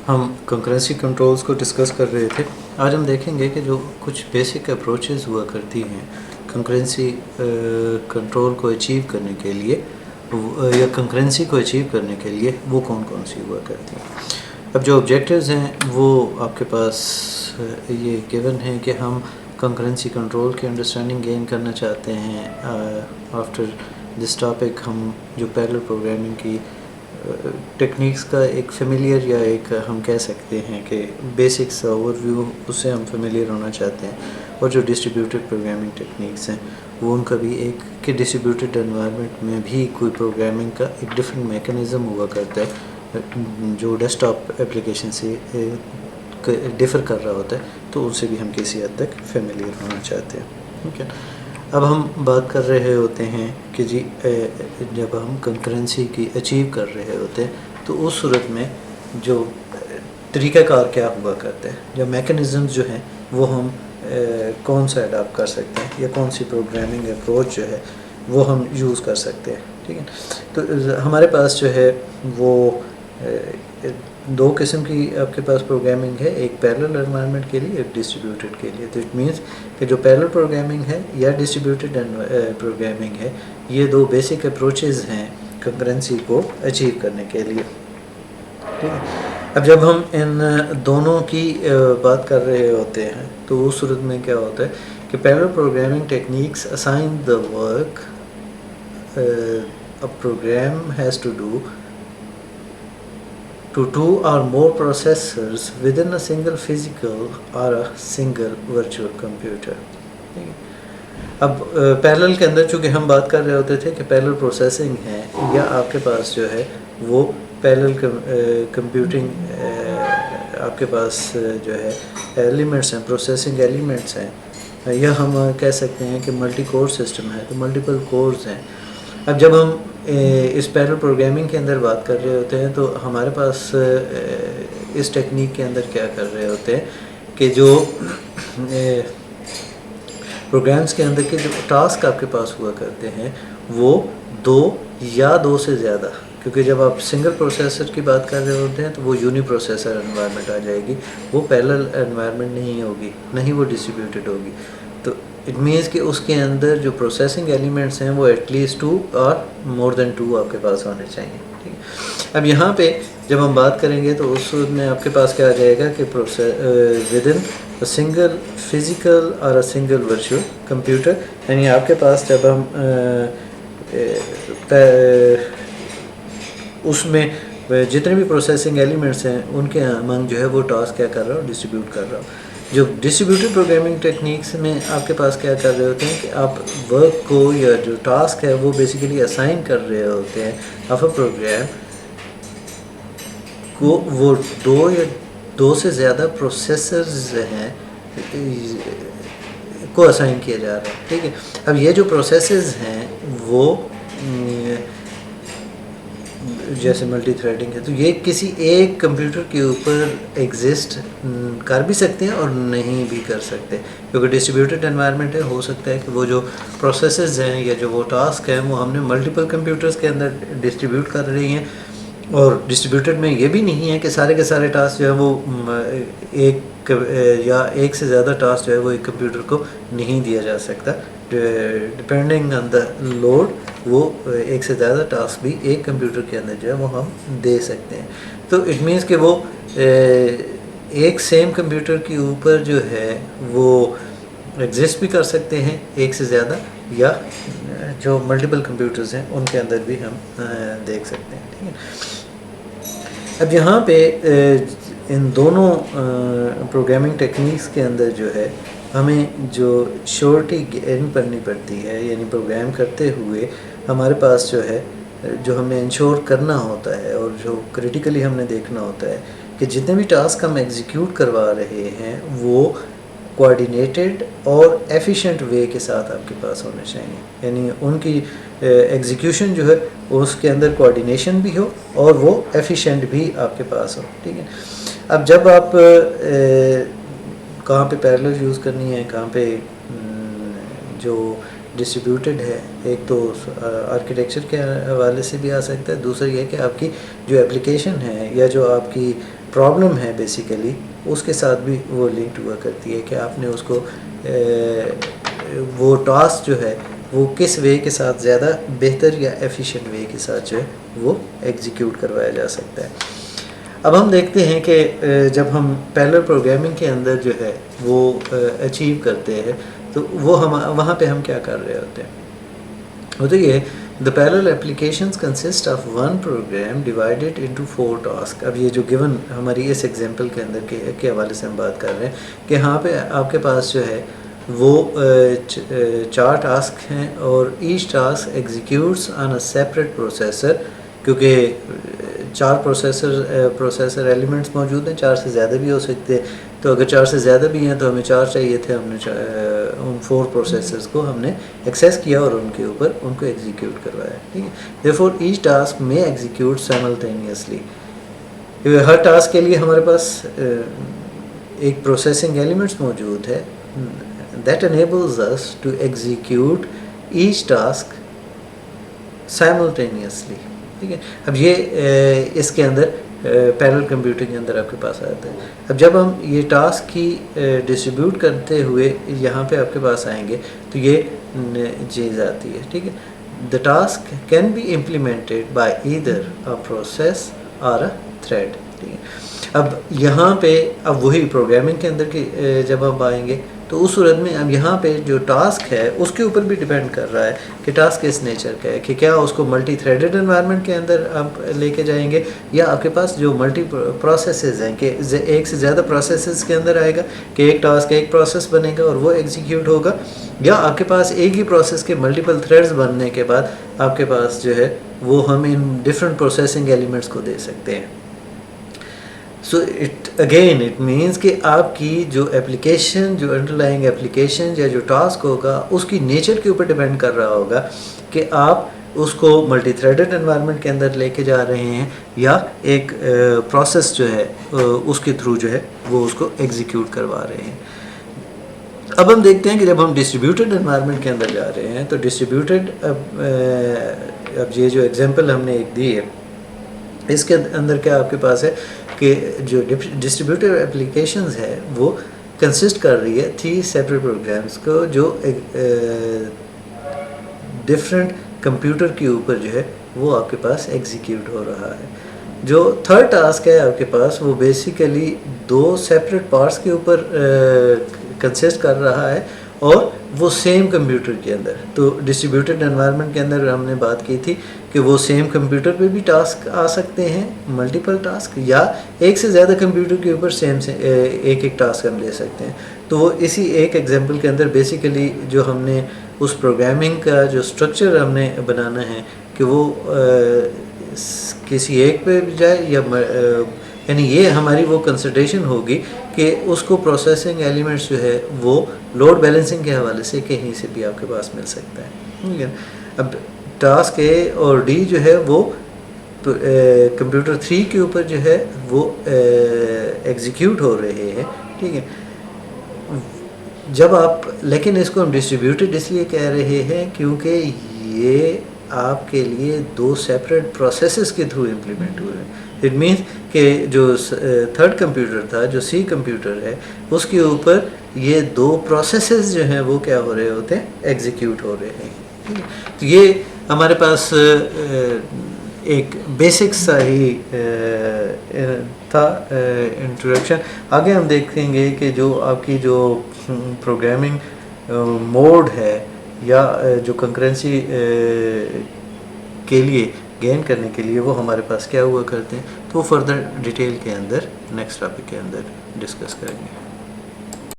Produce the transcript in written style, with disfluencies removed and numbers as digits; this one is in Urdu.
ہم کنکرنسی کنٹرولز کو ڈسکس کر رہے تھے. آج ہم دیکھیں گے کہ جو کچھ بیسک اپروچز ہوا کرتی ہیں کنکرنسی کنٹرول کو اچیو کرنے کے لیے یا کنکرنسی کو اچیو کرنے کے لیے وہ کون کون سی ہوا کرتی ہیں. اب جو آبجیکٹیوز ہیں وہ آپ کے پاس یہ گیون ہیں کہ ہم کنکرنسی کنٹرول کی انڈرسٹینڈنگ گین کرنا چاہتے ہیں. آفٹر دس ٹاپک ہم جو پیرلل پروگرامنگ کی ٹیکنیکس کا ایک فیملیئر یا ایک ہم کہہ سکتے ہیں کہ بیسکس اوور ویو اس سے ہم فیملیئر ہونا چاہتے ہیں. اور جو ڈسٹریبیوٹیڈ پروگرامنگ ٹیکنیکس ہیں وہ ان کا بھی ایک کہ ڈسٹریبیوٹیڈ انوائرمنٹ میں بھی کوئی پروگرامنگ کا ایک ڈفرینٹ میکانزم ہوا کرتا ہے جو ڈیسک ٹاپ اپلیکیشن سے ڈفر کر رہا ہوتا ہے, تو ان سے بھی ہم کسی حد تک فیملیئر ہونا چاہتے ہیں. ٹھیک ہے, اب ہم بات کر رہے ہوتے ہیں کہ جی جب ہم کنکرنسی کی اچیو کر رہے ہوتے ہیں تو اس صورت میں جو طریقہ کار کیا ہوا کرتا ہے, جو میکانزمز جو ہیں وہ ہم کون سا اڈاپٹ کر سکتے ہیں یا کون سی پروگرامنگ اپروچ جو ہے وہ ہم یوز کر سکتے ہیں. ٹھیک ہے, تو ہمارے پاس جو ہے وہ دو قسم کی آپ کے پاس پروگرامنگ ہے, ایک پیرلل انوائرمنٹ کے لیے ایک ڈسٹریبیوٹیڈ کے لیے. تو اٹ مینس کہ جو پیرلل پروگرامنگ ہے یا ڈسٹریبیوٹیڈ پروگرامنگ ہے یہ دو بیسک اپروچز ہیں کنکرنسی کو اچیو کرنے کے لیے. ٹھیک ہے, اب جب ہم ان دونوں کی بات کر رہے ہوتے ہیں تو اس صورت میں کیا ہوتا ہے کہ parallel programming techniques assign the work a program has to do to two or more processors within a single physical or a single virtual computer. اب پیرلل کے اندر چونکہ ہم بات کر رہے ہوتے تھے کہ پیرلل پروسیسنگ ہے یا آپ کے پاس جو ہے وہ پیرلل کمپیوٹنگ آپ کے پاس جو ہے ایلیمنٹس ہیں, پروسیسنگ ایلیمنٹس ہیں, یا ہم کہہ سکتے ہیں کہ ملٹی کور سسٹم ہے تو ملٹیپل کورز ہیں. اب جب ہم اس پیرلل پروگرامنگ کے اندر بات کر رہے ہوتے ہیں تو ہمارے پاس اس ٹیکنیک کے اندر کیا کر رہے ہوتے ہیں کہ جو پروگرامز کے اندر کے جو ٹاسک آپ کے پاس ہوا کرتے ہیں وہ دو یا دو سے زیادہ, کیونکہ جب آپ سنگل پروسیسر کی بات کر رہے ہوتے ہیں تو وہ یونی پروسیسر انوائرمنٹ آ جائے گی, وہ پیرلل انوائرمنٹ نہیں ہوگی, نہ ہی وہ ڈسٹریبیوٹیڈ ہوگی. تو اٹ مینس کہ اس کے اندر جو پروسیسنگ ایلیمنٹس ہیں وہ ایٹ لیسٹ 2 اور مور دین 2 آپ کے پاس ہونے چاہیے. ٹھیک ہے, اب یہاں پہ جب ہم بات کریں گے تو اس صورت میں آپ کے پاس کیا آ جائے گا کہ ود ان سنگل فزیکل اور اے سنگل ورچوئل کمپیوٹر, یعنی آپ کے پاس جب ہم اس میں جتنے بھی پروسیسنگ ایلیمنٹس ہیں ان کے امنگ جو ہے وہ ٹاسک کیا کر رہا ہوں, ڈسٹریبیوٹ کر رہا ہوں. جو ڈسٹریبیوٹیڈ پروگرامنگ ٹیکنیکس میں آپ کے پاس کیا کر رہے ہوتے ہیں کہ آپ ورک کو یا جو ٹاسک ہے وہ بیسیکلی اسائن کر رہے ہوتے ہیں آف اے پروگرام کو, وہ دو سے زیادہ پروسیسرز ہیں کو اسائن کیا جا رہا ہے. ٹھیک ہے, اب یہ جو پروسیسز ہیں وہ جیسے ملٹی تھریڈنگ ہے تو یہ کسی ایک کمپیوٹر کے اوپر ایگزسٹ کر بھی سکتے ہیں اور نہیں بھی کر سکتے, کیونکہ ڈسٹریبیوٹیڈ انوائرمنٹ ہے. ہو سکتا ہے کہ وہ جو پروسیسز ہیں یا جو وہ ٹاسک ہیں وہ ہم نے ملٹیپل کمپیوٹرز کے اندر ڈسٹریبیوٹ کر رہی ہیں, اور ڈسٹریبیوٹیڈ میں یہ بھی نہیں ہے کہ سارے کے سارے ٹاسک جو ہیں وہ ایک سے زیادہ ٹاسک جو ہے وہ ایک کمپیوٹر کو نہیں دیا جا سکتا. ڈپینڈنگ آن دا لوڈ وہ ایک سے زیادہ ٹاسک بھی ایک کمپیوٹر کے اندر جو ہے وہ ہم دے سکتے ہیں. تو اٹ مینس کہ وہ ایک سیم کمپیوٹر کے اوپر جو ہے وہ ایگزسٹ بھی کر سکتے ہیں ایک سے زیادہ, یا جو ملٹیپل کمپیوٹرز ہیں ان کے اندر بھی ہم دیکھ سکتے ہیں. ٹھیک ہے, اب یہاں پہ ان دونوں پروگرامنگ ٹیکنیکس کے اندر جو ہے ہمیں جو شیورٹی گین کرنی پڑتی ہے, یعنی پروگرام کرتے ہوئے ہمارے پاس جو ہے جو ہمیں انشور کرنا ہوتا ہے اور جو کریٹیکلی ہم نے دیکھنا ہوتا ہے کہ جتنے بھی ٹاسک ہم ایگزیکیوٹ کروا رہے ہیں وہ کوآرڈینیٹڈ اور ایفیشینٹ وے کے ساتھ آپ کے پاس ہونے چاہیے, یعنی ان کی ایگزیکیوشن جو ہے اس کے اندر کوآرڈینیشن بھی ہو اور وہ ایفیشینٹ بھی آپ کے پاس ہو. ٹھیک ہے, اب جب آپ کہاں پہ پیرلل یوز کرنی ہے, کہاں پہ جو ڈسٹریبیوٹیڈ ہے, ایک تو آرکیٹیکچر کے حوالے سے بھی آ سکتا ہے, دوسرا یہ کہ آپ کی جو اپلیکیشن ہے یا جو آپ کی پرابلم ہے بیسیکلی اس کے ساتھ بھی وہ لنکڈ ہوا کرتی ہے کہ آپ نے اس کو وہ ٹاسک جو ہے وہ کس وے کے ساتھ زیادہ بہتر یا ایفیشینٹ وے کے ساتھ جو ہے وہ ایگزیکیوٹ کروایا جا سکتا ہے. اب ہم دیکھتے ہیں کہ جب ہم پیرلل پروگرامنگ کے اندر جو ہے وہ اچیو کرتے ہیں تو وہ وہاں پہ ہم کیا کر رہے ہوتے ہیں. وہ تو یہ the parallel applications consist of one program divided into 4 tasks. اب یہ جو given ہماری اس ایگزامپل کے اندر کے حوالے سے ہم بات کر رہے ہیں کہ ہاں پہ آپ کے پاس جو ہے وہ 4 ٹاسک ہیں اور each task executes on a separate processor, کیونکہ 4 پروسیسر ایلیمنٹس موجود ہیں, 4 سے زیادہ بھی ہو سکتے ہیں. تو اگر 4 سے زیادہ بھی ہیں تو ہمیں 4 چاہیے تھے, ہم نے ان 4 پروسیسرز کو ہم نے ایکسیس کیا اور ان کے اوپر ان کو ایگزیکیوٹ کروایا. ٹھیک ہے, therefore each task may execute simultaneously. ہر ٹاسک کے لیے ہمارے پاس ایک پروسیسنگ ایلیمنٹس موجود ہے that enables us to execute each task simultaneously. ٹھیک ہے, اب یہ اس کے اندر پیرلل کمپیوٹنگ کے اندر آپ کے پاس آتا ہے. اب جب ہم یہ ٹاسک کی ڈسٹریبیوٹ کرتے ہوئے یہاں پہ آپ کے پاس آئیں گے تو یہ چیز آتی ہے. ٹھیک ہے, the task can be implemented by either a process or a thread. ٹھیک ہے, اب یہاں پہ اب وہی پروگرامنگ کے اندر کی جب آپ آئیں گے تو اس صورت میں اب یہاں پہ جو ٹاسک ہے اس کے اوپر بھی ڈیپینڈ کر رہا ہے کہ ٹاسک کس نیچر کا ہے, کہ کیا اس کو ملٹی تھریڈڈ انوائرمنٹ کے اندر آپ لے کے جائیں گے یا آپ کے پاس جو ملٹی پروسیسز ہیں کہ ایک سے زیادہ پروسیسز کے اندر آئے گا کہ ایک ٹاسک ایک پروسیس بنے گا اور وہ ایگزیکیوٹ ہوگا, یا آپ کے پاس ایک ہی پروسیس کے ملٹیپل تھریڈز بننے کے بعد آپ کے پاس جو ہے وہ ہم ان ڈفرینٹ پروسیسنگ ایلیمنٹس کو دے سکتے ہیں. سو اٹ مینس کہ آپ کی جو ایپلیکیشن, جو انڈرلائنگ ایپلیکیشن یا جو ٹاسک ہوگا اس کی نیچر کے اوپر ڈیپینڈ کر رہا ہوگا کہ آپ اس کو ملٹی تھریڈڈ انوائرمنٹ کے اندر لے کے جا رہے ہیں یا ایک پروسیس جو ہے اس کے تھرو جو ہے وہ اس کو ایگزیکیوٹ کروا رہے ہیں. اب ہم دیکھتے ہیں کہ جب ہم ڈسٹریبیوٹیڈ انوائرمنٹ کے اندر جا رہے ہیں تو ڈسٹریبیوٹیڈ اب یہ جو ایگزامپل ہم نے ایک دی ہے اس کے اندر کیا آپ کے پاس ہے کہ جو ڈسٹریبیوٹیڈ اپلیکیشنز ہے وہ کنسسٹ کر رہی ہے 3 سیپریٹ پروگرامز کو جو ڈفرینٹ کمپیوٹر کے اوپر جو ہے وہ آپ کے پاس ایگزیکیوٹ ہو رہا ہے. جو تھرڈ ٹاسک ہے آپ کے پاس وہ بیسیکلی 2 سیپریٹ پارٹس کے اوپر کنسسٹ کر رہا ہے اور وہ سیم کمپیوٹر کے اندر. تو ڈسٹریبیوٹیڈ انوائرمنٹ کے اندر ہم نے بات کی تھی کہ وہ سیم کمپیوٹر پہ بھی ٹاسک آ سکتے ہیں, ملٹیپل ٹاسک, یا ایک سے زیادہ کمپیوٹر کے اوپر سیم سے ایک ٹاسک ہم لے سکتے ہیں. تو وہ اسی ایک ایگزامپل کے اندر بیسیکلی جو ہم نے اس پروگرامنگ کا جو اسٹرکچر ہم نے بنانا ہے کہ وہ کسی ایک پہ جائے یا یعنی یہ ہماری وہ کنسیڈریشن ہوگی کہ اس کو پروسیسنگ ایلیمنٹس جو ہے وہ لوڈ بیلنسنگ کے حوالے سے کہیں سے بھی آپ کے پاس مل سکتا ہے. اب ٹاسک اے اور ڈی جو ہے وہ کمپیوٹر 3 کے اوپر جو ہے وہ ایگزیکیوٹ ہو رہے ہیں. ٹھیک ہے, جب آپ لیکن اس کو ہم ڈسٹریبیوٹیڈ اس لیے کہہ رہے ہیں کیونکہ یہ آپ کے لیے 2 سیپریٹ پروسیسز کے تھرو امپلیمنٹ ہوئے ہیں. اٹ مینس کہ جو تھرڈ کمپیوٹر تھا, جو سی کمپیوٹر ہے, اس کے اوپر یہ 2 پروسیسز جو ہیں وہ کیا ہو رہے ہوتے ہیں, ایگزیکیوٹ ہو رہے ہیں. تو یہ ہمارے پاس ایک بیسک سا ہی تھا انٹروڈکشن. آگے ہم دیکھیں گے کہ جو آپ کی جو پروگرامنگ موڈ ہے یا جو کنکرنسی کے لیے گین کرنے کے لیے وہ ہمارے پاس کیا ہوا کرتے ہیں, تو وہ فردر ڈیٹیل کے اندر نیکسٹ ٹاپک کے اندر ڈسکس کریں گے.